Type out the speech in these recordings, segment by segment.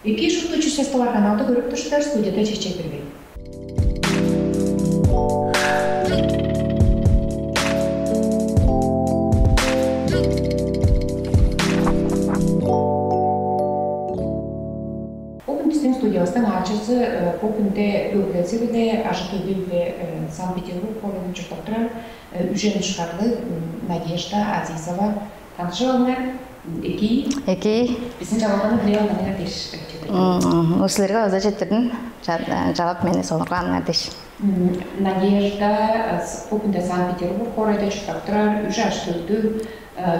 Эки шутлучу сесталар каналда көрүп турсуздар, студияда Чечек Бербек. Бүгүн биздин студиябыздын ачысы бул күндө Белград ажытылды Санкт-Петербург колунун журтактырар Үжен Шкарлы Надежда Азизова танышыбалар. Эки. Биздин жабылганы биле алмайга деш. Осылерге өзі жеттердің жауап мені сонырған әдеш. Надежда бұл күнде Санкт-Петербург орайда жұрттақтырар, үш аштылды,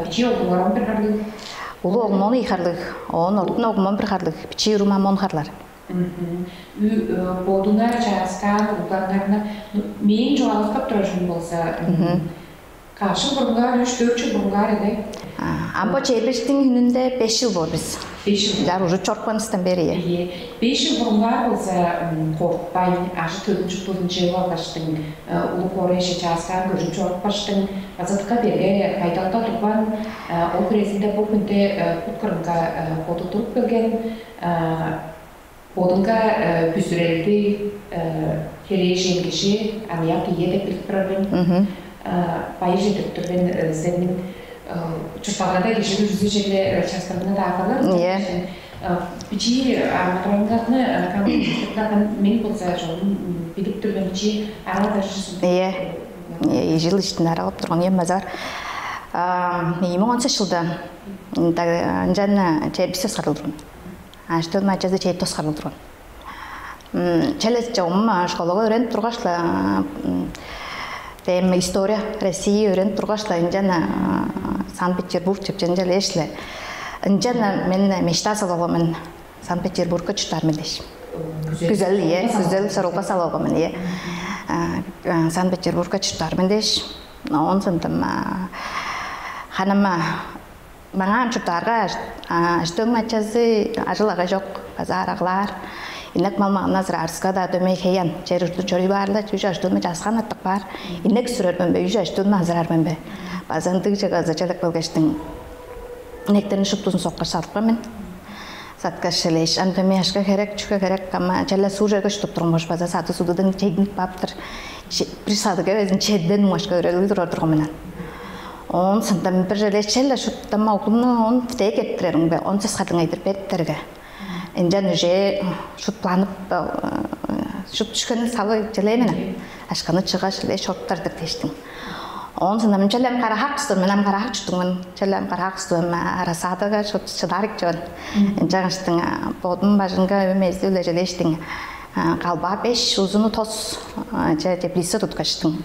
бичи оғыларым бір қарлық? Улы оғым оны иқарлық, оның ордын оғымын бір қарлық, бичи ұрымам оны қарлар. Болдыңар жасқан ұлғанларына мен жоғалықтап тұра жүн болса, қашыл бұрынғар, 3-4 жыл бұрынғар еді? Амбо чебештің үнінде 5 жыл бол біз. 5 жыл. Жар уже чорқпаныстан бері. 5 жыл бұрынғар болса қорқпай, ажы 4-4 жыл алғаштың, ұлы қорайшы жасқан, көрін чорқпаштың, азатқа берге қайдалда тұрған, ол күресінде бұл күнде құтқырынға қоды тұрып келген, Бодыңға бүсірелді керей жеңгеші, анияқ ие біліп тұрарбен, байы жетіп тұрбен зәнің Чурпагада кешегі жүзі жерде частарына да ақылы. Бичи арматуранғатны коммунисттерден мен болса жолын біліп тұрған бичи аралар жүзін. Жыл ішінде аралап тұрған ем мазар. 2010 жылда жаңа чебісі сқарылдырған. Аштыл мачазы чебі тосқарылдырған. Челес жауым школаға өрен тұрғашла Тема история России өрен тұрғашла инжана Санкт-Петербург чепчен жел ешлі. Инжана мен мечта салуғамын Санкт-Петербургқа чүтармын деш. Güzel сарылға салуғамын. Санкт-Петербургқа чүтармын деш. Он сындым ханыма маңан чүтарға аштың мачазы ажылаға жоқ базар ағылар. Инек малмағына зырарысқа да дөмей хейен. Жерірді жөрі барлы, үш аштылмы жасқан аттық бар. Инек сүрермен бе, үш аштылмы азырармен бе. Базандық жығазы жалық білгештің. Инектерін шыптусын соққыр салықпа мен. Сатқа шылеш. Антөмей ашқа керек, чүкі керек. Кама жәлі су жағы шыптып тұрмыш. База саты судыдың чегініп баптыр. Бір садыға өзін чедден мұшқа өрелі тұрардырғы менен. Он сындам бір жәлеш жәлі шыптама оқылыны он тек еттірерің бе. Он сесқадың айдыр беттерге. Инжан уже шутпланып, шут түшкені салы желеймені. Ашқаны чыға желей шорттардық дештің. Он сынам желем қарақақ ұстым, менам қарақақ жұттыңмын. Желем қарақақ ұстым, арасадыға шут шыдарық жон. Инжан ұштың, бодым бажынға өмезді өлі желештің. Қалба 5 ұзыны тос жеплесі тұтқаштың.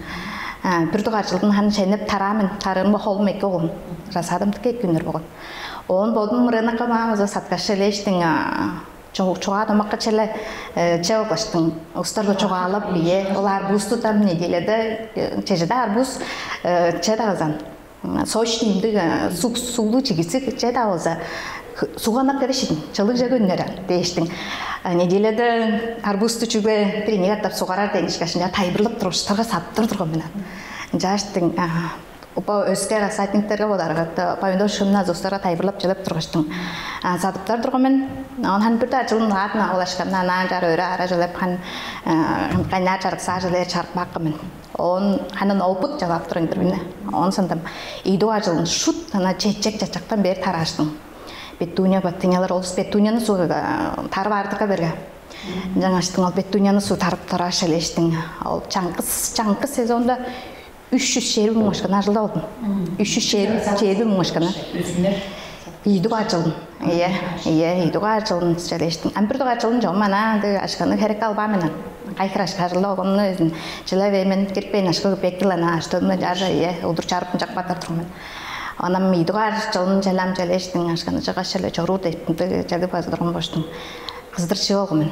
Бүрді қаржылдың хан шайнып тарамын, тарымы қолым екі оғын. Расадым тіке күнір болған. Он бодым рынаққа мағызы сатқашы лештің чоға домаққа чәлі чәуғаштың ұстарға чоға алып бие. Ол арбуз тұтам неделеді, чәжеді арбуз чәді ағызан. Сочнейді сулы чегесі чәді ағыза. Суғанақ кәрішін, чылық жағы үнері дейштің. Неделеді арбузды жүгі перенеге аттап суғарар дейіншкашында тайбырлып тұрғыштарға саттыр тұрған менен. Жаштың Опа өскер сайтнингтерге бодарғатты, павиндор шымна зостарға тайбырлап жылып тұрғыштың. Сатыптар тұрғымен, он бірді жылын ғатына олашқамна нан жар өрі ара жылып, қайнар жарықса жылер жарық баққымен. Он ханын опыт жалап тұрын бірбіне. Он сындым, идуа жылын шут, чечек-чачақтан бер тараштың. Беттуния баттыңалар, олыс беттунияны суға тарып ардыға берге. Жаңаштың ол беттунияны су тарып тараш әлештің. Ол чаңқыз сезонда 300 шербі мұңашқана жылда олдым. 300 шербі мұңашқана. Үйдіға жылын. Үйдіға жылын жәлештің. Әмбірдіға жылын жоғымана ашқаны кәрек албаменен. Қайқыр ашқа жылда оғымны өзін жыла веймен керпейін ашқы көпекілана аштылыны жары ұлдыр жарпын жақпатар тұрмен. Онам үйдіға жылын жәлем жәлештің ашқаны жаға шәлі жору дейпінді жәлі базылырын боштың. Қыздыр ше олғымен.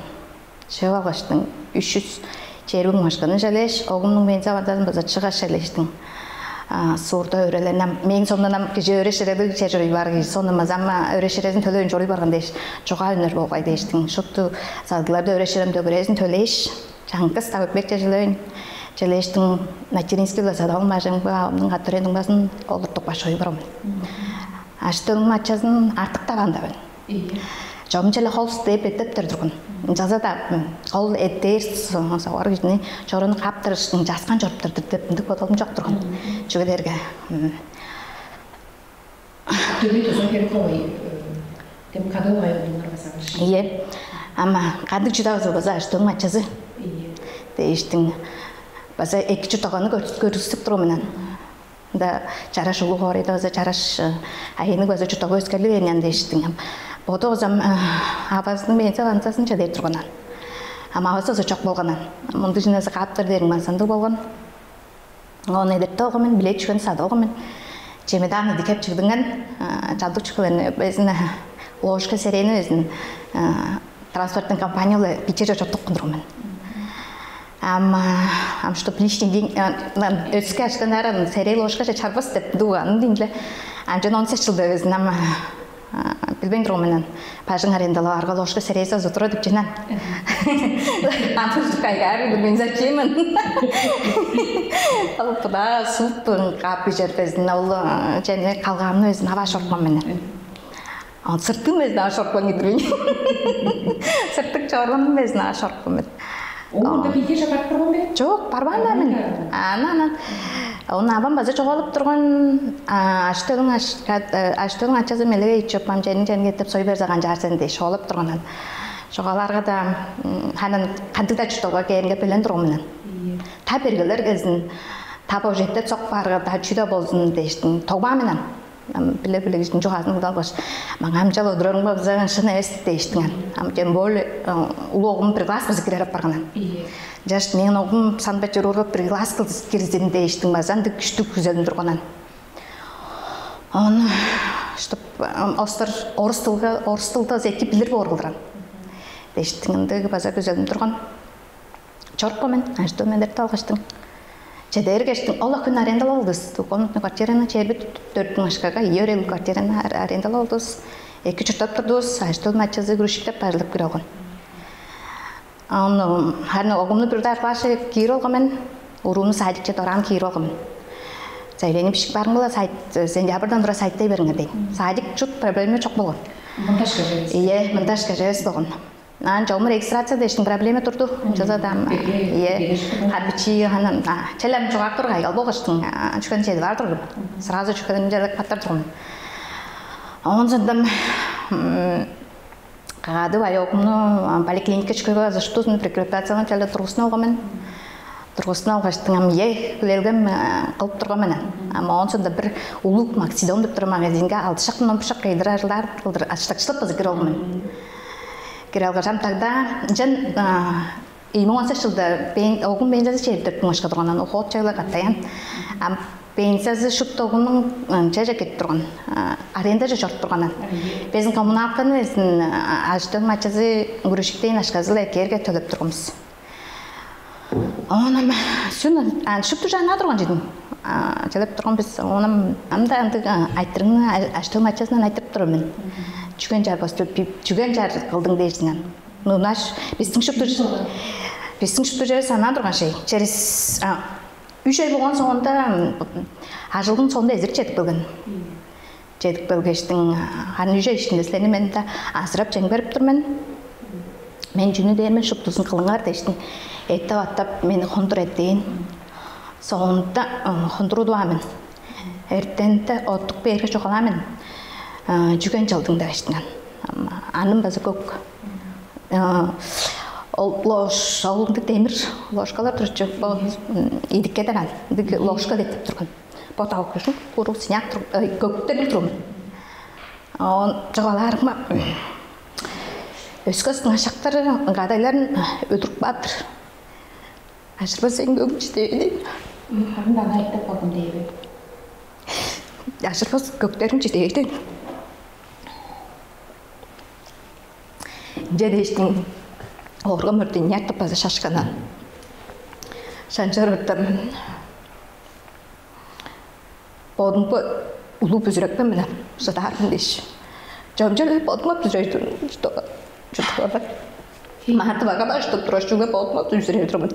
Ше олғаштың 300 Червің машқаны жәлеш, оғымның мен завададың бізі шыға шәлештің. Сұрда өреленем. Мен сонынан кеже өрешереді чержұры барғы. Соны мазама өрешерезін төлейін жұры барған дейш. Жоға өнер болғай дейштің. Шұтты садыларды өрешерем дөгірезін төлейш. Жаңқыз тағыпбек жәлейін. Жәлештің материнский ласадауын мажың ба, оның ғаттыренің басын олырттық башы ой барамын. Аштың матчасын артық табандабын. жомжэл холс деп эттер дургун. Жазада хол эттер савар гисни чорон каптырышын жаскан жорптыр деп мындык бодолум жок дургун. Жүгөлерге. Төбөй төсөн керек кой. Тем кадыл байылдыңар басагыш. Ие. Ама кадыр чудабыз база аштың мачазы. Ие. Дейштин база эки чутаганы көрүстүп туру менен. Да чараш улуу хорыда база чараш айыны база чутагы өскөлү менен дейштин. Бодозам абаздын менсе ансасын чадыр турганан. Ама абасы чок болгонан. Мунду жинасы каптыр дерин мансанды болгон. Оны эдерте огомен билет чүгөн сады огомен. Чемеданы дикеп чыгдыңан чалдык чыгын безин ложка серени өзүн транспорттун компаниялы пичере жоттук кындырмын. Ам что лишний день өскө аштанарын серей ложка чарбас деп дуган динле. Анжен 16 жылда өзүн билбейм турган пажың арендала арга ложка серейса зотро деп жинан. Ампуш кайгар мен зачем? Ал туда суптун капы жербезин ал және калганын өзүн аба шорпман менен. Ал сыртын өзүн аба шорпман идирин. Сыртык чорун өзүн аба шорпман. Онда биге жабат турган бе? Жок, барбан мен. Анан оны абам база жоголуп турган аштыгын ачасы мелеге ичип мамжанын жанына кетип сой берзаган жарсын дей жоголуп турганан. Жогаларга да ханан кандыда чутууга кээринге белен турган менен. Та бергелер кезин таба жетте цок барга да чүйдө болсун дейштин. Тогба менен. Биле гишин жогазын далбаш. Маңам жало дурун базаган шына эст дейштин. Амкен бол улугум приглас киреп барганан. Жаш мен огум Санкт-Петербургга приглас кирдин дейштин базан күчтүк күзөлүн турганан. Аны чтоб остер орус тылда зеки билер боргулган. Дейштиңдеги база күзөлүн турган. Чорпо мен ашты мендер талгаштым. Чедергештин Алла күн арендал алдыз. Комнатный квартираны чебит 4 машкага ерел квартираны арендал алдыз. Эки чуртап турдубуз, аштыл мачазы грушиктеп бажылып кире алган. Аны ханы огумну бир дарбашы кире алган, урумну садикче торам кире алган. Сайленип шик барым була сайт сентябрдан тура сайттай бериңер дейм. Садик чут проблема чок болгон. Монтажга жерес. Ие, монтажга жерес болгон. Жолмы регистрация дештин проблема турду. Жазадам. Ие, хабичи ханан челем жогак тургай албогаштын. Чүкөн чеди бар турду. Сразу чүкөн жерде каттар тургум. Онсондам кагады байокумну поликлиникке чүкөгө за что прекратацияны теле тургусуна алган. Тургусуна алгаштын ие билелгем кылып турган менен. Ама онсонда бир улук максидон деп тур магазинге 6 шактан пышак кыйдырарлар кылдыр аштакчылап базыкыр алган. Киралгашам тогда жан имонса жылда огун бензасы чейдеп мошка турганан ухот чайлар каттаян. Пенсиясы шуттогунун чеже кетип турган. Аренда жорт турганан. Биздин коммуналканы биздин аштын мачасы грушиктен ашказылы керге төлөп турганбыз. Онам сүн шутту жана турган жедим. Төлөп турганбыз. Онам анда айтырыңны аштын мачасынан айтып турмун. Чүгөн жар кылдың дейсинен. Ну наш биздин шупту жер сана турган шей. Через 3 ай болгон соңунда ажылдын соңунда эзир жетип келген. Жетип келгештин аны 3 ай ичинде силерни мен да асырап жең берип турмун. Мен жүнү деймен шуптусын кылыңар дейштин. Эттеп аттап мени кондур этейин. Соңунда кондурду амын. Эртенде оттук берге чокаламын. Жүгөн жалдың дейштин. Анын базы көк. Лош, алынды темир ложкалар турчу. Идикке деран. Ложка детип турган. Потал күшүн, куру синяк туруп, көктө бил турум. Жогаларыма өскөстүн ашактары, гадайларын өтүрүп баатыр. Ашырба сен көкчү дейбин. Харын дана айтып калдым дейбин. Ашырба көктерим жетейдин. Жедештин оргом өртүн яктып база шашканан. Шанчар өрттөм. Бодум улуу бүзүрөкпен менен сатармын деш. Жомжол бодум бүзүрөйдүн. Что? Махаты бага баштап турушуга бодум бүзүрөйдүм.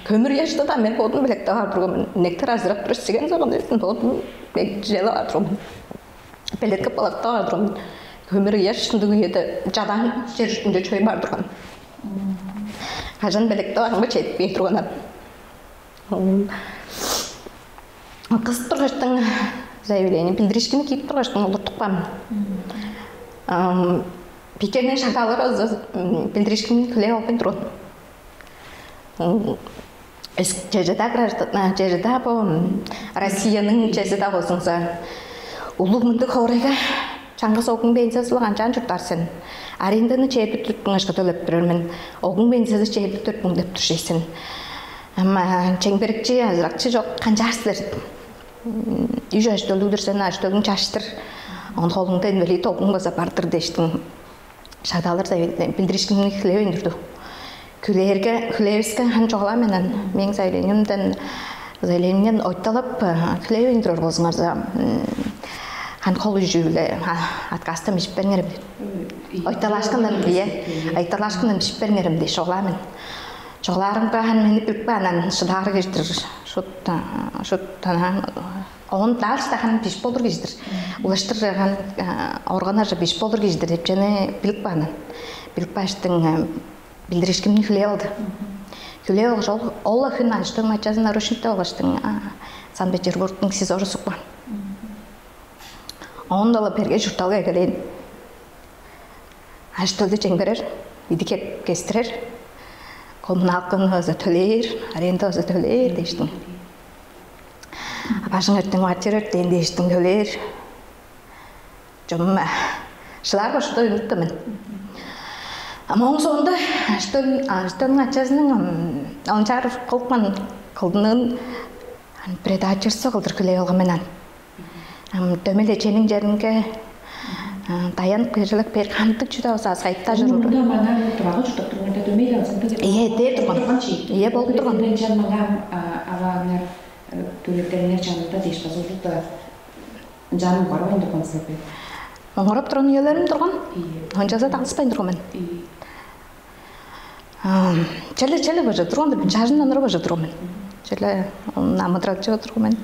Көмүр яшта да мен бодум билекте бар турган. Нектер азырап турсеген заган дейсин бодум бек жела бар турган. Белетке балакта бар турган. көмір ешіндігі еді жадан жер үстінде чөй бар тұрған. Қажан бәлекті аңғы чәйтіп бей тұрғанат. Қыз тұрғаштың заявление білдірішкені кейіп тұрғаштың олы тұқпамын. Пекеннен шағалары білдірішкені күле алпен тұрған. Жежеда бұл Россияның жезеда болсыңса ұлы мұнды қорайға Чаңғыс оғын бейінсізіліған жан жүртарсың. Арендіні чейбі түрттің ашқа төліп бірірмін. Оғын бейінсізі чейбі түрттің деп түршейсің. Ама чәңберікчі, азырақчы жоқ қанжарсылыр. Үйі аштөлі үдірсен, аштөлің чаштыр. Он қолыңда әнвелі тоғын баса бардыр дештің. Шадалыр білдірішкінің күле өндірді. Күлеевіскі хан жоғыла менен мен зайленімден ойталып күле өндірір болсыңарза. Хан қолы жүйілі атқастым ішіп беріңерім де. Ойталашқындан ішіп беріңерім де жоғыламын. Жоғыларымға хан мені үрпәнен шыдары кештір. Оғын дағышта хан беш болдыр кештір. Улаштыр хан орғанар беш болдыр кештір деп және білік бәнін. Білік бәштің білдірішкімні күле алды. Күле алғы жол, олы күн аштың матчазын арушынты олғаштың Санкт-Петербургтың сезоры сұқпан. Ондалы берге жұрталға әгелейін. Аштылды жәңберер, едіке кестірер. Коммуналқын өзі төлейір, аренда өзі төлейір дейштің. Апашың өрттің ватер өрттейін дейштің төлейір. Жомым шылар башыда үміттімін. Ама оң соңында аштылың атчасының ончар қылқман қылдының предачерсі қылдыр күлей олғыменен. Төмеле ченің жерінге даян қиырылық бер қандық жүді ауыз азғайтта жүру. Мұнда мана тұрағы жұтып тұрғанда төмеле алсың тұғы? Ие, дей тұрған. Ие, болып тұрған. Мен жан маған авағынар төлеттерінер жанында дешпаз ұлды жаным бар ойынды қонсып бе? Оңырып тұрған үйелерім тұрған? Онжаза тағыспайын тұрған. Чәлі бөжі тұрған, жажынан ұры бөжі тұрған. Чәлі намыдыратшы тұрған.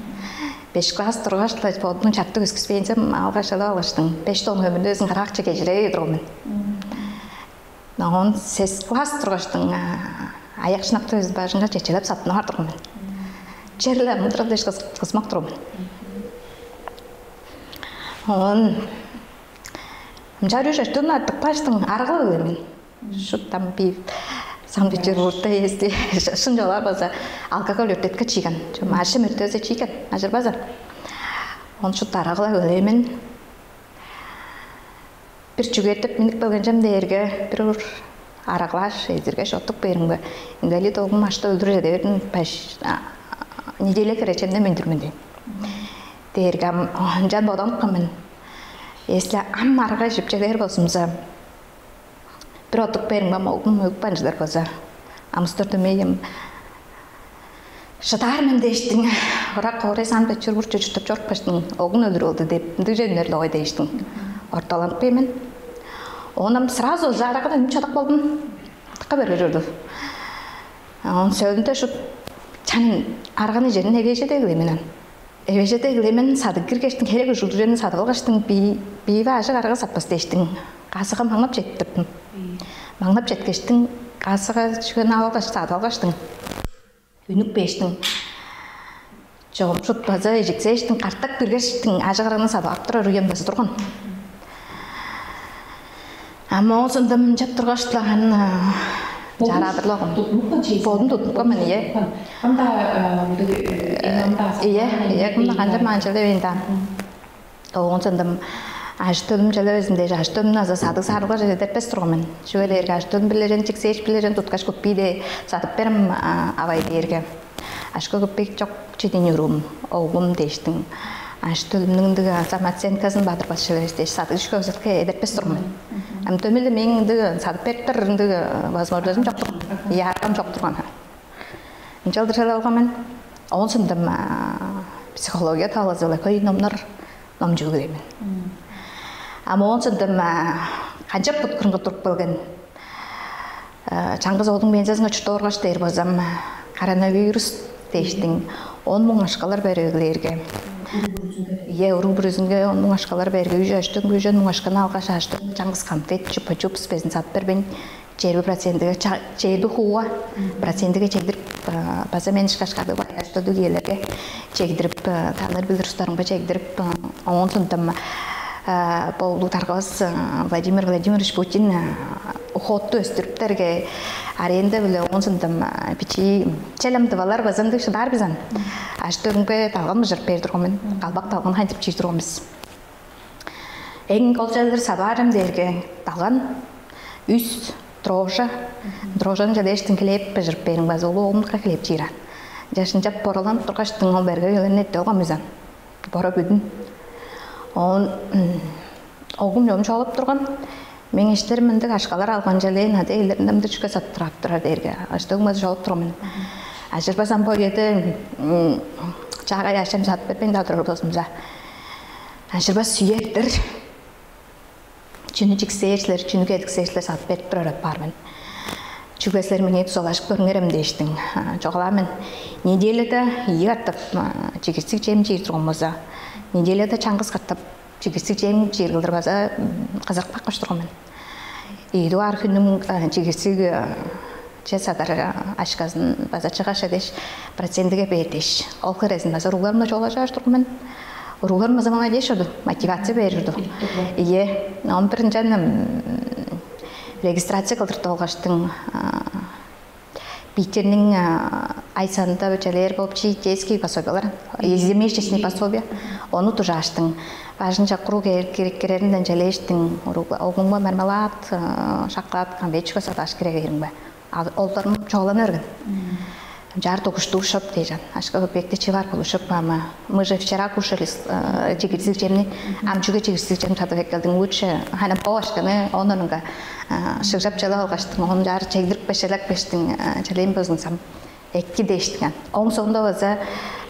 5 класс тұрғаштылы, бұдың чатты өскіспейінсем алғашылы алғаштың. 5 тон өмірді өзің қарақчы кежірей тұрғымен. Оғын 6 класс тұрғаштың аяқ шынақты өз бажынға чечелеп сатыны бар тұрғымен. Черлі мұдырады еш қызмақ тұрғымен. Оғын жар өшіштің аттық баштың арғылы өлемен. Шұттам бейіп. Санкт-Петербургта есте шын жолар база алкоголь өртеткі чиген. Ашым өртөзі чиген, ажыр база. Он шұттары қыла өлеймен. Bir çügetip minik bölgencem değerge bir araqlaş ezirge şotuk berimge. Invalid oğlum açta öldürürederin peş nedele kereçende mendürmende. Değerge can bodan kamen. Esle amma arqa jipçeler bolsumsa bir otuk berimge oğlum öp panjlar bolsa. Amsterdam'yım. Şatar men deştin. Ora Kore Sankt-Peterburg çocuklar çok baştın. Oğlum öldürüldü deyip düzenlerle oy deştin. Ortalanıp hemen. Onam сразу жарақыда немчадақ болдым. Тыққа берге жүрді. Он сөйлінде şu çanın арғаны жерін әвежеде егілеменен. Әвежеде егілемен садық кіргештің керегі жылды жерін садық алғаштың бейве ажық арғы сатпас дештің. Қасыға маңнап жеттірдім. Маңнап жеткештің қасыға жүген алғаш садық алғаштың. Үнік бештің. Жоғым жұт базы ежіксештің қартақ кіргештің ажық арғаны садық аптыра рүйен басы тұрған. Ama o zaman cep turgaştılan jaradırlığım. Bodun tutmuş men ye. Anda Iya, kumda kanca mançalı benda. O zaman açtım jale özünde açtım naza sadık sarıga jede pestromen. Şöyle erge açtım bilerin çikseş bilerin tutkaş kopide satıp berim avay derge. Aşkı kopik çok çetin yorum. Oğlum deştin. Açtımның dığı самооценкасын батыр басшылар істеш сатық ішкі өзетке едеп пестірмін. Төмелі мен dığı сатып берттір dığı возможностым жоқ тұрған. Ярқам жоқ тұрған. Жалдыр жалы алға мен онсындым психология талазылы көй номнар ном жүгілеймін. Ама онсындым қанчап бұткырынғы тұрып білген. Чаңғыз оғдың бензесіңі чүрті орғаш дейір бозам коронавирус дештің. 10 мың ашқалар бәрігілерге. Уру бүрізінге 10 мың ашқалар бәрігі үйі аштың, үйі 10 мың ашқаны алғаш аштың, жаңғыз қамтет, чупа-чуп спезін сат бербен, 20% хуға, процентіге чегдіріп, база мен ішқашқарды бар, аштады келерге чегдіріп, тағылар білдір ұстарыңға чегдіріп, оңын сұнтым Паулу Таргас Владимир Владимирович Путин ухотты өстіріптерге аренда білі оңын сұнтым пичи челемді валар базанды шыдар бізан. Аштығынғы талған мұжыр пердірғымен, қалбақ талған хантип чейдірғымыз. Ең қолчалыр сабарым дерге талған үс Дрожжан жадештің клеп пежіріп берің базы олу оғымдыққа клеп чейран. Жашын жап боралан тұрғаштың ол бәргі елін әтті оға мүзан. Бора бүдін. Оғым жом шолып тұрған. Мен ештер міндік ашқалар алған жәлейін ады елдеріндімді жүке саттырап тұрар дерге. Аштығым базы шолып тұрмын. Ашыр басан бойеті жағай ашам сат бербен дадырыр досымыза. Ашыр бас сүйектір. Чүні жіксейшілер, чүні кәдіксейшілер сат беріп тұрарат бармын. Чүгәслер мен ет солашып көріңерім дештің. Жоғаламын. Неделеді ие аттып чегістік жем жер тұрғымыза. Неделеді чаңғыз қаттып чегістік жем жер қылдырбаза қызық баққыш тұрғымын. Ейді арқының чегістік садар ашқазын база чығаш әдеш процентіге бәйтеш. Ол қырезін база ұруларымда жолаша тұрғымын. Ұруларым замана деш оду, мотивация берірді. Ие, он бірінжен регистрация қылдырды олғаштың Питернің айсанында бөчелер болып чийтейский пособиялар, ежемесячный пособия, оны тұжа аштың. Важынша құру кереккерерінден желештің, оғыңба мармелад, шақлад, конвечка саташ керек ерің бә. Олдарын жоғылан өргін. Жар тоғышты ұшып дейжан. Ашқа көпекті чевар бұл ұшып, мама. Мы же вчера кушали чигирсик жемні. Амчуға чигирсик жем сатып екелдің. Лучше ханам повашқаны, оныңға шықжап жалы алғаштың. Оғын жар чегдіріп бәшелік бәштің жәлейін бөзін сам. Әккі дейштіген. Оң соңында өзі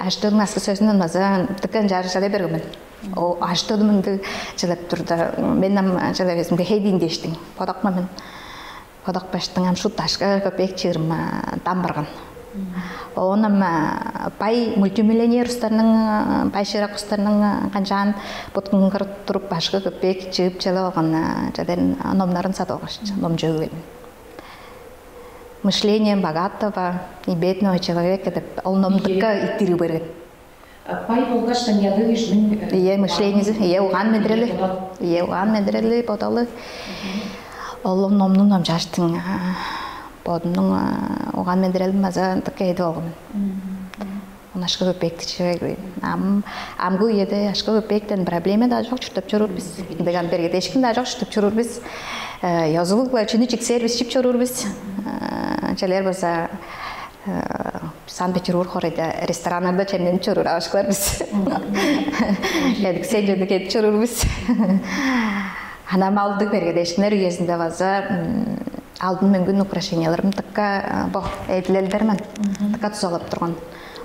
аштығын асқы сөзінен өзі түккен жары жалы бергімін. О аштығымынды жылап тұрды. Меннен жалы безімге хейдейін дейштің. Подақмамын. Подақ бәштің амшут ашқа көпек чығырым дамбырған. Оным пай мультимиллионер ұстарының, пай ширақ ұстарының қанжан бұткын қырып тұрып башқы көпек жығып жалы оған жадарын номнарын сат оғашты, ном жығылымын. Мышление богатого и бедного человека, ол номдыққа иттері бөрген. Пай болғаштан яды ешінің... Ие, мышлениесі, ие, оған медірелі, бодалы. Ол номның ном жаштың. Бодымның оған мендірелім маза тұққайды олғымын. Он ашқы көпекті чығайын. Амғы еді ашқы көпектен проблема да жоқ жүртіп жүрір біз. Деген бергеді ешкін да жоқ жүртіп жүрір біз. Язылық бар, чүні чіксер біз жіп жүрір біз. Жәлер болса Санкт-Петербург қорайды ресторанlarda чәмден жүрір ашқылар біз. Әдіксен жөді кетіп жүрір біз. Анам алдық бергеді ешкінер үйесінде база алдын мүнгін украшенияларым тыққа әйділелдермен тыққа тұзалап тұрған.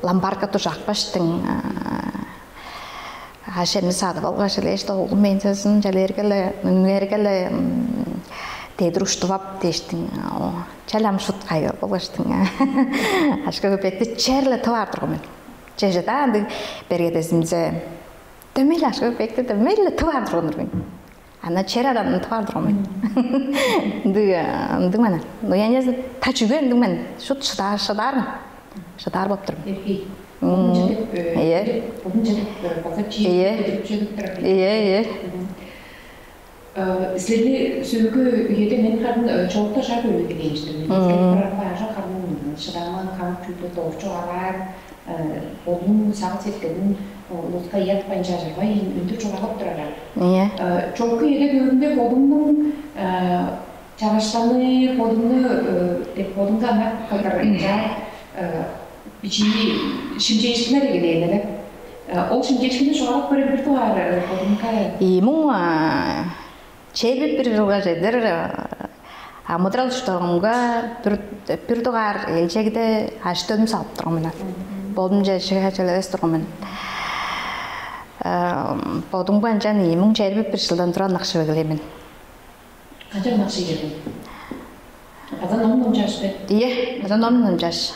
Ламбарка тұжақ баштың ашемді садып алға желешті оғыл мен сөзін жәлергілі тейдір ұштывап дештің. Чәлем шұт қайғы болғаштың. Ашқа көпетті чәрлі тұвар тұрғымен. Чәжеда анды бергедезімзе дөмейлі ашқа көпетті дөмейлі тұвар тұрғын. Ана чер адамның твардырғымын. Ды мәні. Но я не знаю, тачуген ды мәні. Шұт шыдарым. Шыдар боп тұрым. Еркей. Бұғын жадып база чейіп жадып тұрым. Ие. Следи сөйгі үйеде мен қарын чоғықта жар бөлігі дейінштім. Баража қарын шыдарман қамып күлді тоғырчу алар. Оның сағыт сеткінің Лұтқа ятпайын жажырға үнді çoğalып тұрар. Çoğukı еді көрінде қолымның чағаштаны, қолымға анақ қайдар шымчейшкілер егені еді. Ол шымчейшкіні çoğalып бір туар қолымға. Мұң чейбіп бір жылға жайдыр мұдрал ұштағымға бір туғар елжегді аштөдім салып тұрғымына. Болдым жайшыға жайлы тұрғымын. Бодың банжан емің жәрбіп бір жылдан тұран нақшы бөгілемін. Қанша нақшы егердің? Азан омның жаш бе? Ие, азан омның жаш.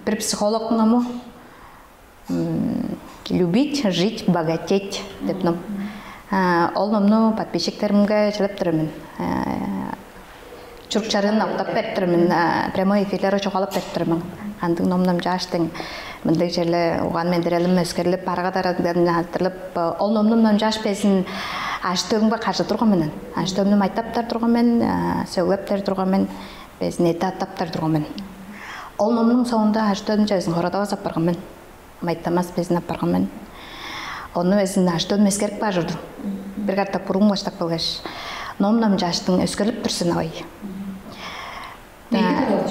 Бір психологның омы, любить, жить, богатеть деп ном. Ол номну подписчиктеримге чылып тұрмын. Чуркчарын ақтап беріп тұрмын. Прямой эфирлері çoğalıp беріп тұрмын. Андың номном жаштың. Мындық жерлі оған мендірелім өскерліп, параға дарадығын атырылып, ол номномнан жаш бесін аштығын ба қаршы тұрғанмен. Аштығын айтаптар тұрғанмен, сөйлептер тұрғанмен, бесін еті аттаптар тұрғанмен. Ол номның соңында аштығын жайсын қорадава саппарғанмен. Майтамас бесін аппарғанмен. Оны өзін аштығын мескеріп ба жүрді. Bir qarta burun başlaq bilgəş. Nomnam jaşdың öskürüp tursun ой.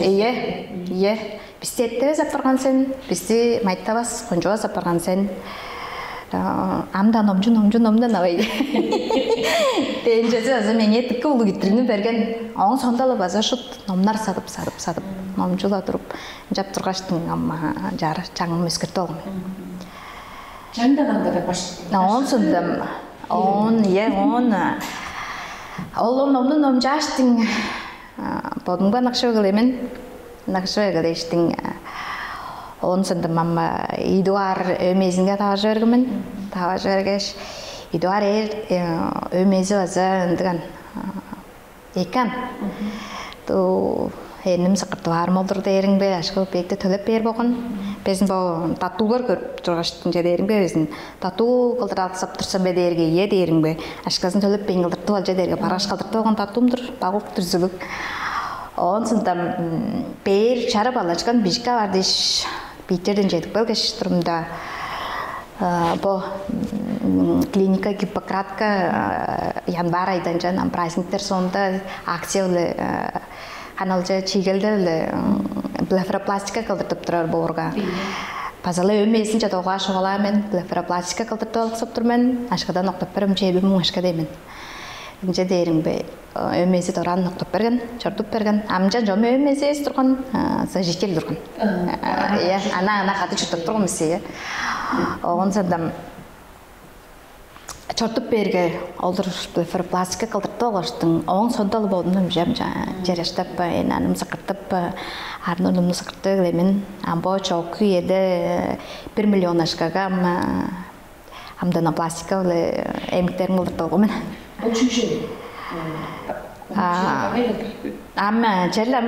Ie. Bizde zapargan sen, bizde maytavas konjoa zapargan sen. Amda nomdan ой. Deyince azı mene tıkkı ulu gittirini bergen. Oğun sondalı baza şut nomlar sadıp. Nomcula durup jap turgaşdың amma jara çağım öskürtü olum. Жандан да başladı. Он сұндым. Ол номның жаштың бодыңба нақшы өгілештің. Он сұндым мамма идуар өмезінге таважы өргімін. Таважы өргеш. Идуар өмезі вазы үндіған. Екан. Енім сықырты бар молдыр дейірің бе, ашқы бекті төліп бер боғын. Безін бұл татулар көріп тұрғаштың же дейірің бе, өзін тату қылдыр алысап тұрса бе дейірге е дейірің бе. Ашқасын төліп бейін қылдырты бол же дейірге параш қылдырты болған татуымдыр, бағылып түрзілік. Оң сындам бейір чары балашқан бейшіка барды еш бейтерден жедік бөлгеш тұрымда. Бұл клиника Гиппократка январ айдан жан праздниктер соңында акциялы Каналжа чигелдерлі блефаропластика кылдыртып тұрар болырға. Пазалы өмесін жадауға шоғаламен блефаропластика кылдыртып алықсып тұрмен. Ашқадан оқтап бірім жебім ашқа деймін. Інже дейрің бе өмесі тұран оқтап берген, чортып берген. Амжан жоме өмесі ес тұрған, сажикел тұрған. Ана қаты чортып тұрған месе. Оғын сандам чортып берге олдыр блефаропластика кылдыртып алғаштың. Оң сондалы болдым жем жараштап, енаным сақыртып, арнолымны сақыртып өлемен. Амбо чоқы еді 1 миллион ашқаға амдана пластика әміктерін кылдыртып алғымен. Бұл үшінші? Жерлем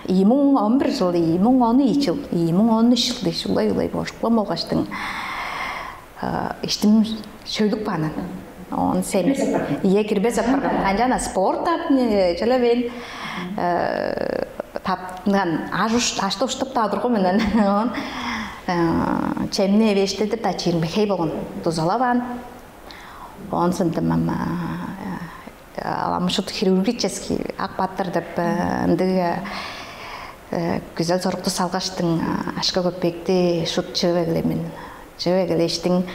2011 жыл, 2013 жыл, 2013 жыл шулай бошлам олғаштың. Иштим шөйлік баны. Он сен. Кирбе запарган. Анжана спорт тапны, желебен тапнан ашты уштап тадыргы менен. Чемне вештеди та чирмехей болгон. Тузалабан. Он сындым мама аламышут хирургический акпаттыр деп ндыга güzel soruktu salgaçtın aşka köpekti şut çövegilemin. Çövegileştin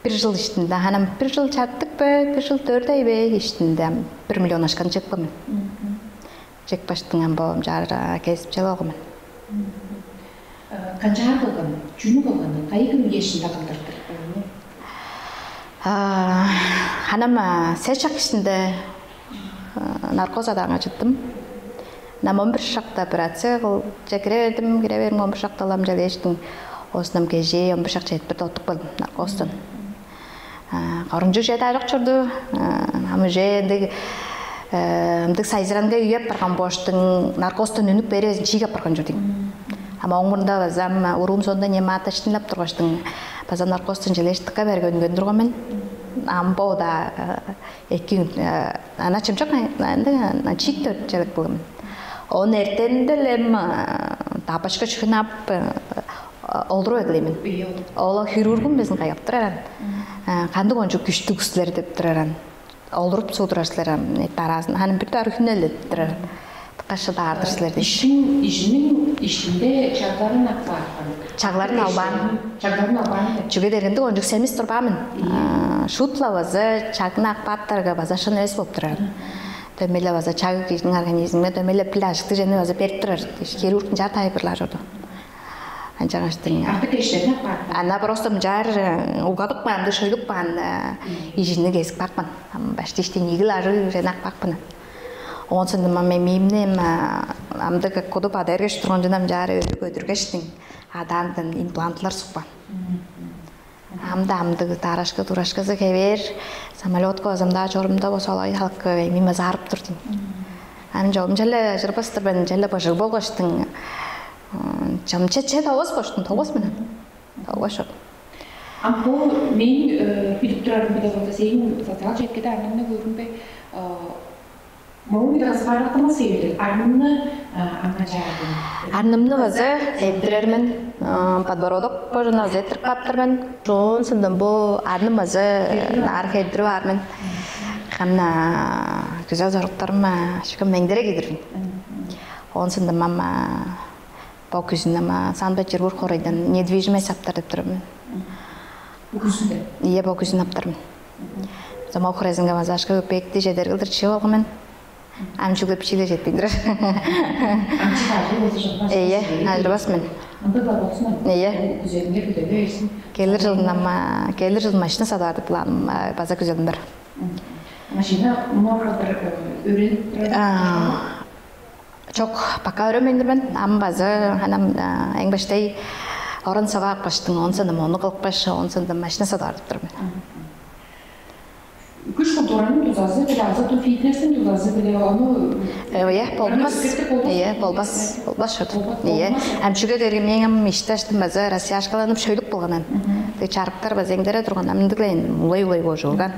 bir yıl iştinde hanım bir yıl çattık be, bir yıl 4 ay be iştinde 1 milyon aşkan çekpamın. Çekpaştın babam jarra kesip çalağımın. Kança kılgan, cünü kılgan, kayıgın yaşında kaldırdı? Hanım seçak işinde narkozada çıktım. Nam 11 şaqta operatsiya qıl, kireverdim, 11 şaqta alam jaleştin. Osnam keje 11 şaqta etip ottuq boldim narkozdan. Qarınjı jetaylık çurdu. Hamı jendik mdık sayzıranga üyep bargan boştun narkozdan önük berezin çiğap bargan jurding. Ama oңғырында базам урун сонда нема таштынлап тургаштың. База наркоздан жaleştikka bergen durgamen. Амбо да эки ана чымчак анда чиктер жалек болгон. Он эртенделем тапашка чыгынап олдыру эглемин. Ола хирургум безин каяп тураран. Кандык ончо күчтүү кісілер деп тураран. Олдыруп суудурашлар тарасын. Ханын бир тарыхын элеп тураран. Кашыда ардырсылар деп. İşinin işinde çağların akbar. Çağların alban. Çağların alban. Çünkü derinde onca semestr bağımın. Şutla vazı çağın akbatlarga vazı şunu es bop turar. Dömele vazı çağı kişinin organizmine dömele plajıktı jeni vazı berip turar. Хирургтың жар тайбырлар жорду. Анчагаштың. Artık işlerine akbar. Ana просто жар угадык банды, шөйлүк банды. Ижинне кезик бакмын. Башты иштен игилары жена акбакмын. Онсында мемнем амдык коду падергеш турган жанам жары өтүргештин адандан имплантлар сукпан. амды тарашка турашкасы кебер самолетко азамда жорумда босалай халкы мима зарып турдим. Ам жом жале жырбастыр бен жале башык болгоштың. Жамчаче тавас коштун, тавас менен. Тавашып. Амбо мен билип турарым биде болса сен социал жеткеде арманны көрүнбөй Мауми разговаривала с Евель. Армина амачардым. Арнымны вазы эбдирермен, подбородок пожына зетр каптырмен. Жон сындан бу арным вазы архейдиру армен. Хамна güzel зарыктарыма шикем меңдере кидирбин. Он сындан мама по күзүнама Санкт-Петербург хорайдан недвижимость саптар деп турмун. Күзүндө. Ие по күзүн аптырмын. Замал хорайзынга мазашка өпекти жедергилдир чыгып алгымын. Амчугы пичиле жетпейдір. Ие, ажырбасмын. Ие. Келер жылын машина садады планым база күзелім бір. Машина мұнағылдар өрен? Çok пока өремендірмін. Ам базы, ең баштай орын сабақ баштың, онсында оны қылып башы, онсында машина садады тұрмын. Күш культуранын тузазы біле, азату фитнестің тузазы біле, оны... Ие, болмас. Ие, болмас шөт. Ие, әмшіге дерген менің мешташтым базы Россияшқаланып шөйлік болғанан. Чарықтар базеңдері тұрған, әміндіглейін, улай-улай божылған.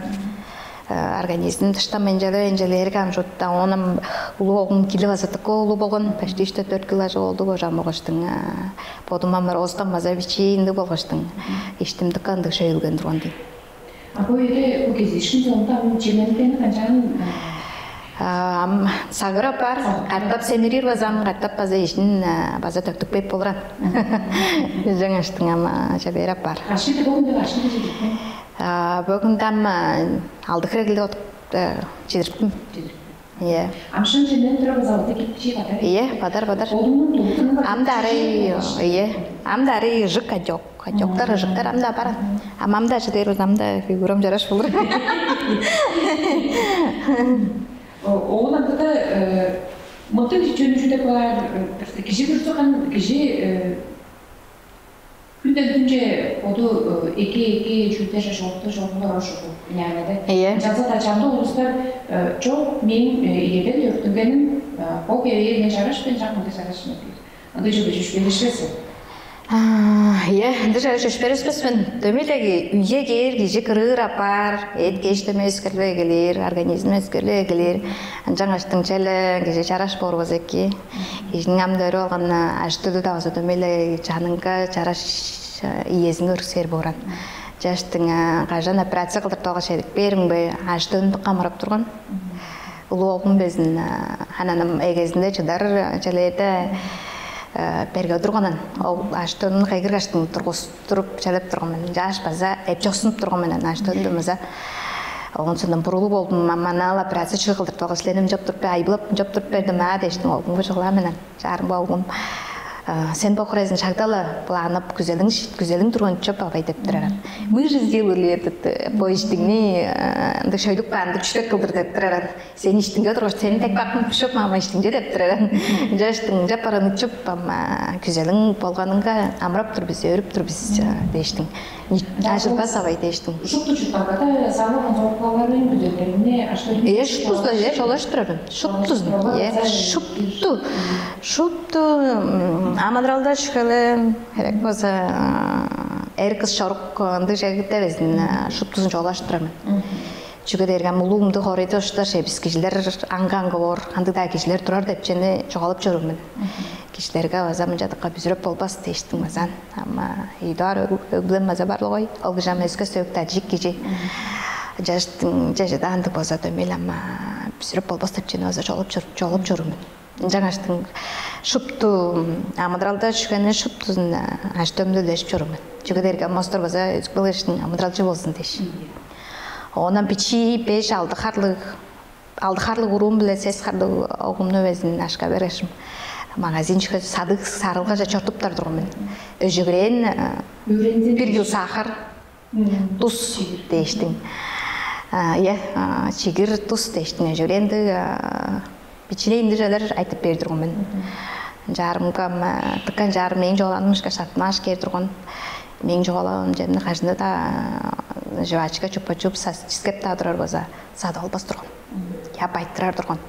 Организм тыштан менжелері кәмшотта, оның ұлы оғын келі базатықы ұлы болған, пәшті 4 килажы олды божан болғаштың. Подуман бар остан база бичейінді болғаштың. Ештімді қанды шөйлген тұрған дейін. Або еде bu kez işin sonunda onun çimenliklerini kançanın... Сагыра бар, қаттап семерир базам, қаттап база ешін база төктік бейп болыран. Жаңаштың ама жабера бар. Ашыды болында ашыды жедірпен? Бөгіндам алдық регілді жедірпім. Ие. Амшын женден тұра базалыды кетпіші қадар? Ие, бадар. Олының тұлғының Амдары жық қадек. Қадектар, жықтар амда бар. Амамда жедер өзамда фигурам жараш болыр. Оғын андыда мұнтын жөні жүдек бар, кежі күрсіған, кежі күнден күнже оду эки жүлдер жоғылар ошығы нәмеді. Жазада жанды олыстар жоқ мен елден өртінгенім ол керейген жарашпен жағымды жарашпен дейді. Андай жүлді жүшпелешпесі. Ие, інде жағы шөшпереспесмен, дөмелегі үйе кер, кежі кырыр апар, ет кештіме өскерлі келер, организм өскерлі келер, жаңаштың чәлі, кежі жараш борғыз екі. Ежінің амдары олғанна аштыды дауысы дөмелі жаныңға жараш иезін өрксер боран. Жаштың қажан операция қылдыртуға шедік берің бі, аштыдың қамырап тұрған. Ұлы оғын безін хананым егезінде чыдар чәледі берге тұрғанын, ол аштығын қайгір қаштың тұрып чәліп тұрғанын, жаш база әп жоқсынып тұрғанын аштығын дұмыза. Оғын сұндан бұрылы болдым, маманал операция шығылдыр, тоғысленім жоп тұрып, айбылып жоп тұрып бердім, әдештің олғын бұжығыла менен, жарым болғым. Сен бақырайзын шағдалы бұланып күзелің тұрған чөп абай деп тұраран. Мы же сделали этот поездіңні шөйлік банды күштек қылдыр деп тұраран. Сен іштіңге тұрғаш, сен тәк бақын пүшіп мама іштіңге деп тұраран. Жаштың жапараны чөп күзелің болғаныңға амырап тұр біз, өріп тұр біз дейштің. Ажырбас абай дейштің. Шұқты жұттағада сағылған зорқлаларын күзелдеріне аштырып? Шұттызды, жолаш тұрабын. Шұтты. Амадралда шықылы, керек болса, әр қыз шарыққанды жәгітті безін шұттызын жолаштырамын. Жүгі дерген мұлуымды қорайды ұшта біз кешілер аңға-аңға ор, қандыда кешілер тұрар деп жені жоғалып жүрімін. Кешілерге азамын жадыққа бүзіріп болбас дейштің мазан. Ама үйдар өглен маза барлы ғой, олғы жам өскі сөйікті әджік кеже. Жаштың жәжеді аңды болса дөмел, ама бүзіріп болбас деп жені аза жоғалып жүрімін. Жаңаштың шұпты амадралда шүгені шұптызын аштөмді дөшіп жүрімін. Жүгі дерге мостыр база өзік білгештің амадралчы болсын дейші. Онан пичи беш алдықарлық ұруым біле сес қарлық оғымны өзін ашқа берешім. Магазин шүгі садық сарылға жа чортыптар тұрғымын. Өжігірен бір ел сақыр тұс дейштің. Чигір тұс дейштің өжігіренді Бичіне инді жайлар айтып берді тұрғын. Жарым кам, тұққан жарым ең жоланымышқа шатмаш кер тұрғын. мен жоғалам жемді қажында да жвачка чупа-чуп сосискеп тадырар база сады албас тұрған. Я байттырар тұрған.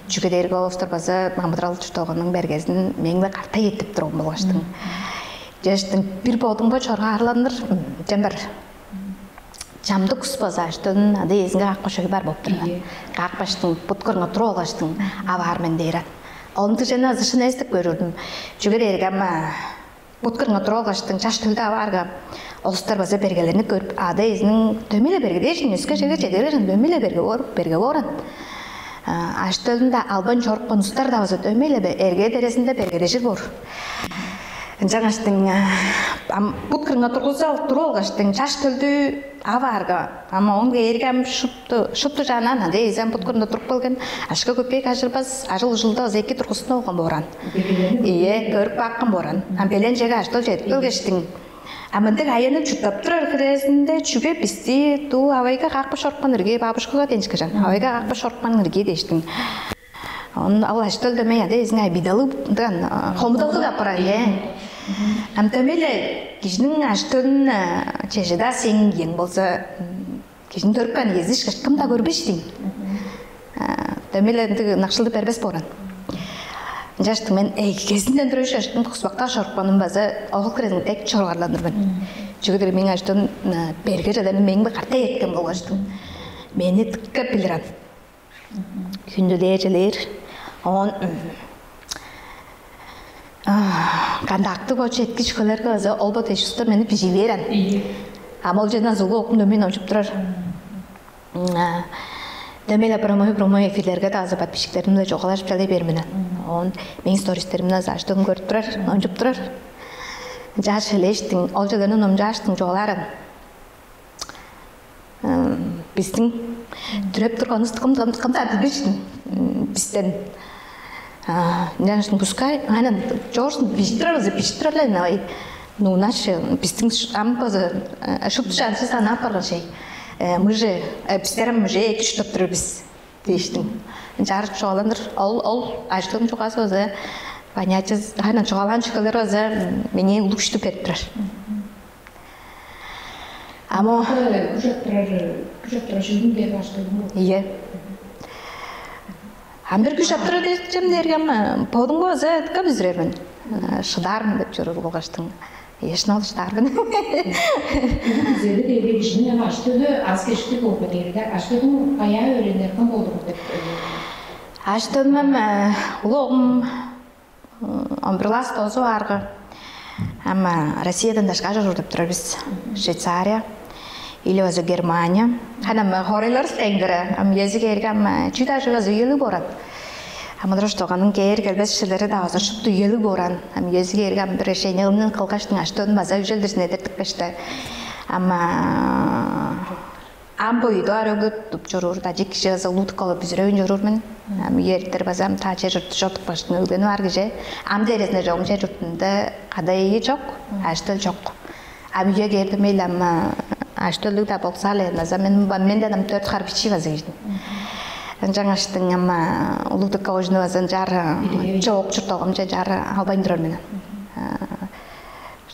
Жүгедерге олыстыр база мамыдрал жұтоғының бәргезін менгі қарта еттіп тұрған болғаштың. Жештің бір болдың ба чорға арланыр, жембір жамды күс база аштың, ады езінге қақпа шөгі бар болып тұрған. Қақпаштың бұткырыңа тұру олғаштың авармен дейрен. Олымды жена зышын әстік көрірдім. Жүгедерге бұткырыңа тұру олғаштың шаш төлді аварға олыстар база бергелеріні көріп, ады езінің дөмелі берге дейшін, өске жеге жедережін дөмелі берге орын. Аштөлінде албан жорықпан ұстар да база дөмелі бе, әрге дәресінде бергелешір бор. Жаңаштың бұткырыңа тұру олғаштың шаш төлді аварға, ама оңға ергем шұпты жанан, ады езен бұткырында тұрып болген, ашқа көпек ажырбаз, ажыл-жылда зеке тұрғысына олған боран. Ие, көріп баққан боран. Белен жеге аштыл жетіп білгештің. Амындық айының жұттап тұрар кіресінде жүге бізді ду авайға қақпы шорқпан үрге бабышқыға деншкі жан. Авайға қақпы шорқпан үрге дештің. Ал аштыл дөмей ады езің айбидалы қомыдалды қапыра, е. Дөмейлі кешінің аштылын чешіда сен ең болса кешінің төріппен езіш кімда көрбештің. Дөмейлі нақшылды бәрбес боран. Жаштың мен кезінден түрі жаштың құспақта шорқпаным базы оғыл кірезің тек чорғарландырбын. Жүгідері мен аштың берге жадан мен бі қарта еткен болғаштың. Мені түкке біліран. Күнділер желер. Қандақты көші еткіш көлерге өзі ол бұт ешісті мені пижелерін. Ама ол жерден зұлғы оқым дөмен өшіп тұрар. Дөмейлі промой эфирлерге да азы подписчиктерімді жоғалашып жалай бермінен. Мен стористерімді азы аштығын көріп тұрар, өңжіп тұрар. Жаш елештің, ол жылының ом жаштың жоғаларын. Біздің түреп тұрғанызды қымда білбештің. Бізден. Жаныштың пускай, айнан жоғырсын пиштіралай. Ну, наши, біздің ампазы, шыпты жансыз ана апарған шей. Мы же, біздерім мы же екі штоп тұрыр біз дейштің. Жарық жоғаландыр, ол аштығын жоғасы өзі, понятиз, айнан жоғалан шықылыр өзі, мене ұлықшты перттірір. Ама... Күжаттырар жүрдің бері аштығын бұл? Ие. Амбір күжаттырар дешім дерген подың өзі көп үзірермін. Шыдармын деп жүрір болғаштың. Ешін ал шыдармын. Үзері дейбе кішінің аштығы аз кешікті болып өтергілер. Аштығын қая өрендердің болдырып деп? Аштығым ұлығым 11 класс тозу арғы. Ама Россиядан дашқа жүріп тұрар біз. Швейцария. Или өзі Германия. Ханам хорелар стәңгірі. Езіге ергем чүйда жығызы елі борат. Амадырыш тоғаның кейер келбес шілері да азыр шыпты елі боран. Езіге ергем бір решение ғылының қылғаштың аштығын база үжелдірсін едірдік бешті. Ама... Амбо үйді арығыт тұп жүрір. Дәжек кіші ғызы лұтық олып үзірейін жүрірмін. Еріктер базам та че жұртты жұртық баштың өлгені бар кеже. Ам дәресіне жоғым че жұртында қадайы жоқ, аштыл жоқ. Үйе керді мейл аштылық да болсалы. Мен дәдім 4 қарбичи ғазы кештім. Жаңаштың ұлықтыққа өжіні өзін жары жоқ жұрттауғым жары албайын тұрар менен.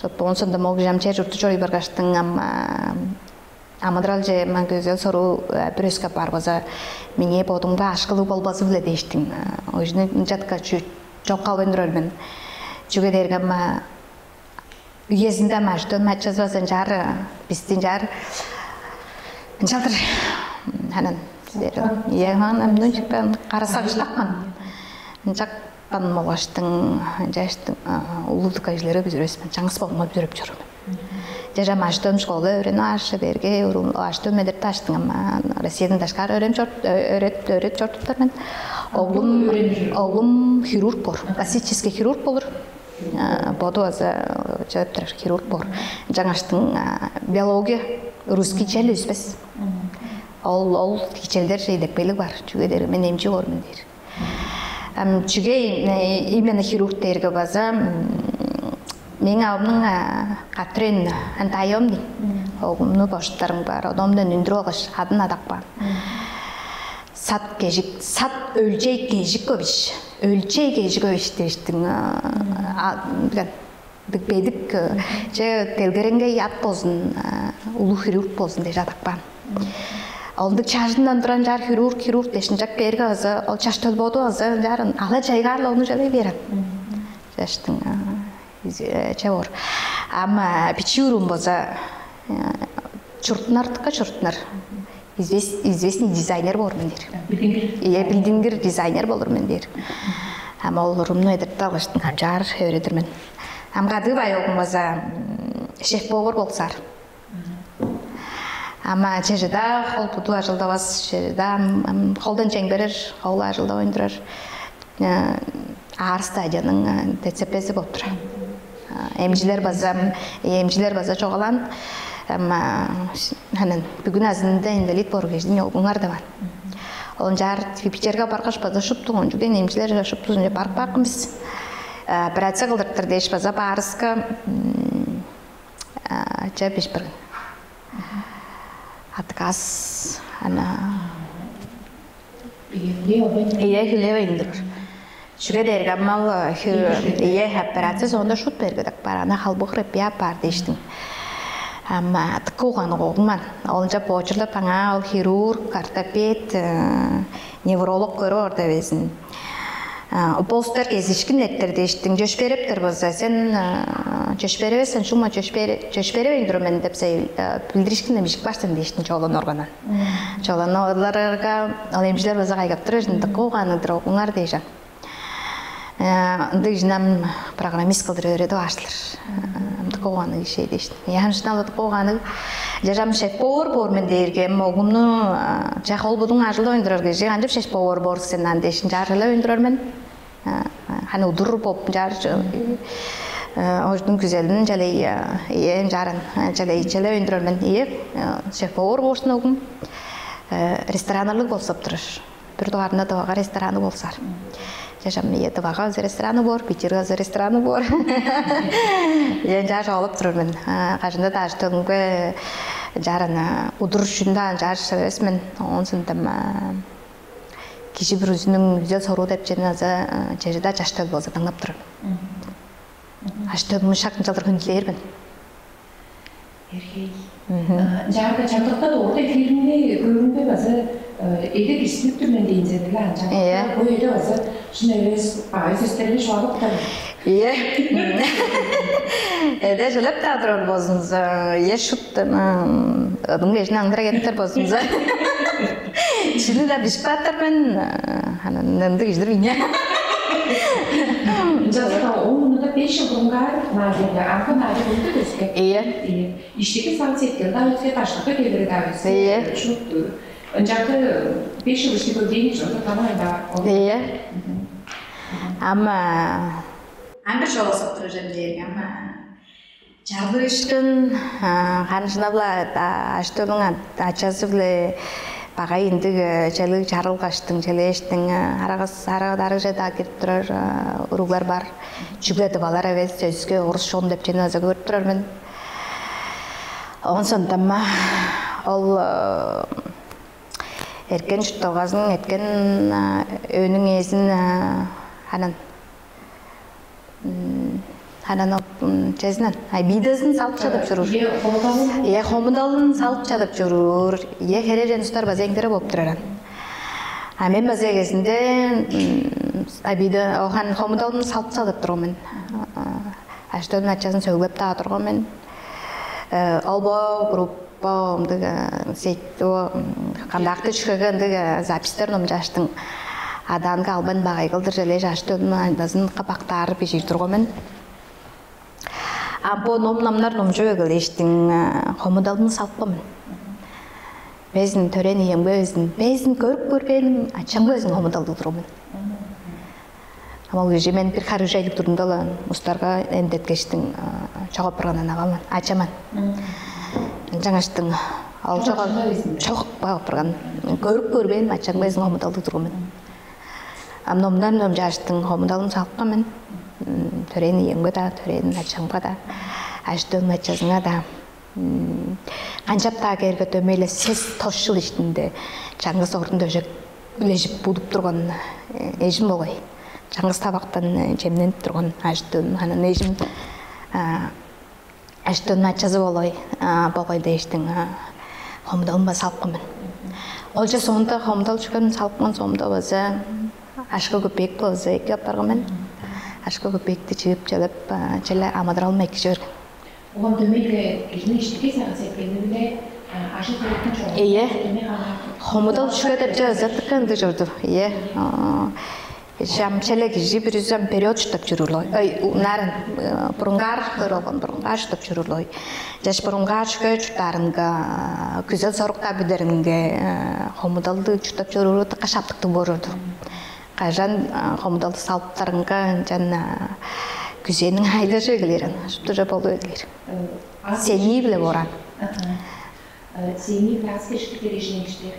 Онсында моғы жамче жұртты жоры барғаштың амадрал же мәңгізел сору бір өске бар база мене бодыңға ашқылы болбазы біле дейштің. Өжіні жатқа жоқ албайын тұрар мен. Жүге дергім үйезінде мәштің мәтчіз базын жары біздің жары жалтыр ханан Яған әмдің жықпен қарасағыштақпан. Жақпан молаштың жаштың ұлылдық әжілері біз өресімен жаңыс болма біз өріп жүрмін. Жажам аштым шқолы өрені ашы берге аштым мәдірті аштың ама Россияның дашқар өрет жортыптармен. Оғлым хирург бор, классический хирург болыр. Боду азы жауаптырар хирург бор. Жаңаштың биология русский чәлі өспес. Ол кечелдер жейдек белік бар, жүгедер, мен емчі ормын дер. Жүге именно хирургтерге база, мен ауымның қатырын антайым дей. Оғымны башыттарың бар, одамдан үндір оғыш, адын адақ бар. Сат кежік, сат өлчей кежік көбіш. Өлчей кежік көбіш дештің. бедик же телгеренге ят болсын, улу хирург болсын деп жатакпан. Олдық чажынан тұран жар хирург дешін жак бергі азы, ол чаш төл боду азы, жарын ала жайғарлы оны жалай берін. Жаштың чавор. Ама пичурум боза чуртнартыққа чуртнар. Известный дизайнер болыр мен дер. Ие билдингер дизайнер болыр мен дер. Ама ол румну едіртті алыштың жар өредір мен. Амғады бай оғын боза шеф болыр болсар. Ама чежеда хол туду ажылда бас чежеда холдан чеңберер, хол ажылда ойындырар. Ар стадионың ТЦП-сі болып тұр. Емжілер база жоғалан. Ама бүгін азында инвалид бору кежден оғыңар да бар. Олын жар пичерге барғаш база шыптың, он жүген емжілер шыптың барып бақымыз. Операция қылдырттыр дейш база барысқа жа беш біргін. Отказ ие хүле ойындырыр. Шүге дәргі амал ие операция сонда шут бергедік бар. Ана халбық репия бар дейштің. Ама тықы оғаны оғыман. Олынша почырлы паңа ол хирург, ортопед, невролог көрі орда безін. Болстар кезішкін еттер дейштің. Жөш беріптір болса, сен жөш беребесен, шулма жөш беребен дүрімен деп сәй білдірішкін емешік барсын дейштің жолын орғанан. Жолын оғыларға ол емшілер болса қайғаптыр өжін тықы оғаныдыр оғыңар дейші. Ындық жинам программист қылдыр өреді ашылыр. Ындық оғаны кешей дейшін. Яғын жинал ұдық оғаны жажам шеф бор мен дейіргем. Оғымны жақ ол бұдың ажылы ойындырар кешей. Анжып шеф бор сенен дейшін жарылы ойындырар мен. Ханы ұдыр боп жар ождың күзелін жалай жарын жалай ойындырар мен. Шеф болсын оғым ресторанарлық болсап тұрыр. Бір дұғарына дұғаға рестораны болсар. Жашам еді баға өзі рестораны бор, Питерге өзі рестораны бор. Ең жар жауылып тұрыр мен. Қажында да ажтыңғы жарына ұдыр үшінде жар сөзмен. Онсындым кеші бір өзінің үзел сору деп жерін азы жежеда жаштөг болса таңдап тұрыр. Аштөгімі шақын жалдыр күнділер мен. Ерхей. Жарда жандықта да орта фильмде көрінбе базы эде кисилип түрмен дейін зеділі анжақ. Бұл еде базы шын өз айыз өстерлі шуағып тұрыр. Ие. Эде жылып тадырыр бозыңыз. Ие шуттым. Одың бешін аңдыра кеттір бозыңыз. Шыны да бішіп баттыр мен. Нымды кешдір бейне. Жазда оңыны да 5 жыл бұрынғар нағырды, арқа нағыр бұлды көзге. Ие. Иштекі санкцияттер да өтке ташлыққа келдірі да өтсе. Ие. Шутты. Öncelikle 5 yıl işte gördüğün için o tamam da. İyi. Ama bir şey olsa duracağım diyeyim ama çarpı işten kanışına bile açtığın açası bile bağı indi çelik çarıl kaçtın çeleştin arağı jeda girip durar uruglar var çükledi balar evet sözge orus şoğun dep cenaze görüp durar ben ondan sonra ol erken şuttağızın etken önün ezin hanan çezinden bidezin salıp çadıp жүрür. Iya xomudalın salıp çadıp жүрür. Iya hereren ustar bazengdere bolup turaran. Men bazeg кезінде bidə oğan xomudalın salıp çadıp turğum. Aştığın açaсын söylep tağa turğum men. Alba gruppa қандақты жүкігіндегі запистерін омжаштың аданға албан бағай қылдыр желе жаштың айдасын қапақтары пешер тұрғымен. Ампо номнамнар номжу өгілештің қомыдалын салпымын. Безін төрен ең безін көріп көрбенім, ачаңғы өзін қомыдалды тұрғымен. Ама өзі мен бір қару жайлық тұрындалы ұстарға әндеткештің чоғып бірғанан ағамын, ачаман. Жаңаштың ал çok bağып тұрған. Көріп көрбен, ачаңғы өзін қомыдалды тұрғымен. Амномдан өмжаштың қомыдалын салыққа мен. Төрен еңгі да, төрен ачаңға да, аштың ачасыңа да. Қаншап тағы ерге төмейлі сес тошшыл іштінде жаңғыз орында өжек үлежіп бұдып тұрған ежім болғай. Жаңғыз табақтан жемнен тұрған аштың, ежім Аштон начазы болой дейштің хомдалын ба салқымын. Ол же сонда хомдал жүгін салқымын сонда базы ашқы көпек болзы екі апарғымын. Ашқы көпекті чығып жалып жалы амадырал мәйкі жүргін. Оған дөмеге кежіне іштіге саған сәпкені біле ашы көретін жоғы? Ие, хомдал жүгіп жазаты көнді жүрді. Ие, Шамчелек жибір үзем период штаб жүрулой. Нарын бұрынғар көрілген бұрынғар штаб жүрулой. Жаш бұрынғар шүгі жұттарынға, күзел сорыққа бүдерінге хомудалды жұттап жүрулой қашаптықты борырды. Қажан хомудалды салыптарынға жан күзенің айлы жегілерін, жұтты жа болу өділер. Сені біле боран. Сені прас кешкілер ежінен кішілер?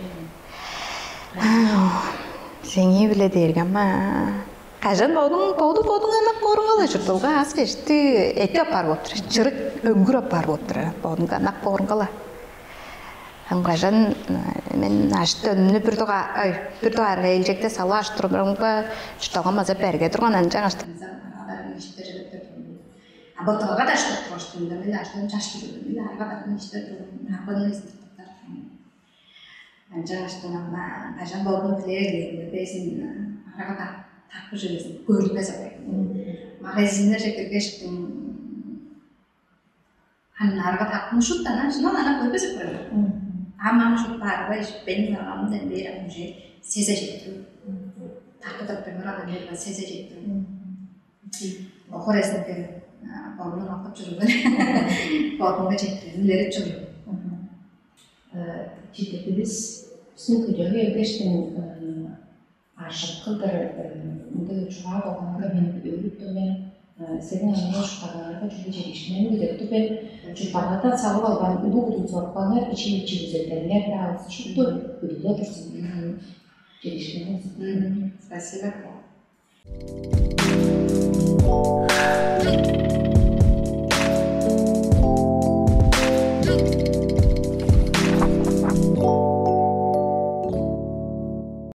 Сеңе біле дерген ма? Қажан баудың анақ борынғалы жүрділға аз кешті әті апар боптыр. Чырық өңгір апар боптыр. Баудың анақ борынғалы. Қажан мен ашты өнімі бүрдіға әргейлжекте салы аштырымырыңға жұтталға маза бәрге тұрған әнжан ашты. Абылтыға да аштыр тұрғаштымда мен аштын шашты жүрдім. Мен арға бақын ішті тұрдым. Арғының езін Жаңаштығына қажан баудың тілерелерінде бәзін араға тақпы жүресін, көрілмес апай. Мағазинер жекерге шықтың арға тақпыны шұттана, жынан ана көрбес апай. Амам шұтпа арбай бәнің ағамдан бері ақым жер сезе жеттіру. Тақпы тақпын ұрады берді сезе жеттіру. Оқыр әсін баудың ақып жүрген. Баудыңға жеттіретін леріп жүрген. Жететібіз біздің көдегі егештің ашық қылдыр мұнды жұға болғанға мен өліп төмен сәдің аңға жұқтағанарға жүрге жерешімен өдек төмен жұқтағада салып алған ұлы зорқланар ичи-ичи өзелдерінер де алысы жұтты өділі тұрсын жерешімен. Спасибо.